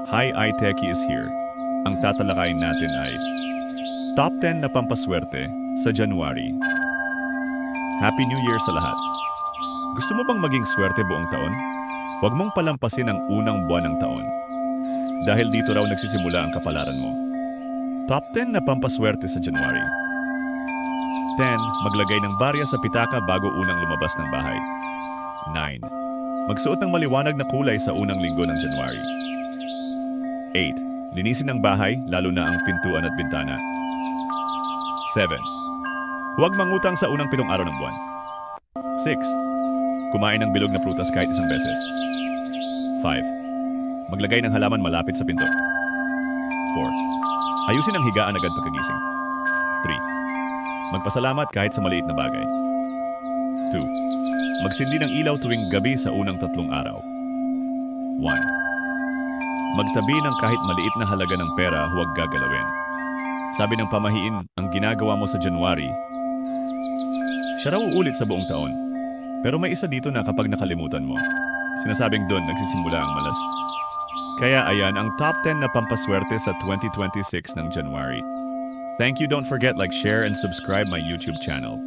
Hi, iTechie is here. Ang tatalakayin natin ay Top 10 na pampaswerte sa January. Happy New Year sa lahat. Gusto mo bang maging swerte buong taon? Huwag mong palampasin ang unang buwan ng taon. Dahil dito raw nagsisimula ang kapalaran mo. Top 10 na pampaswerte sa January. 10. Maglagay ng barya sa pitaka bago unang lumabas ng bahay. 9. Magsuot ng maliwanag na kulay sa unang linggo ng January. 8. Linisin ang bahay, lalo na ang pintuan at bintana. 7. Huwag mangutang sa unang 7 araw ng buwan. 6. Kumain ng bilog na prutas kahit isang beses. 5. Maglagay ng halaman malapit sa pinto. 4. Ayusin ang higaan agad pagkagising. 3. Magpasalamat kahit sa maliit na bagay. 2. Magsindi ng ilaw tuwing gabi sa unang 3 araw. 1. Magtabi ng kahit maliit na halaga ng pera, huwag gagalawin. Sabi ng pamahiin, ang ginagawa mo sa January, siya raw uulit sa buong taon. Pero may isa dito na kapag nakalimutan mo, sinasabing doon nagsisimula ang malas. Kaya ayan ang top 10 na pampaswerte sa 2026 ng January. Thank you, don't forget like, share, and subscribe my YouTube channel.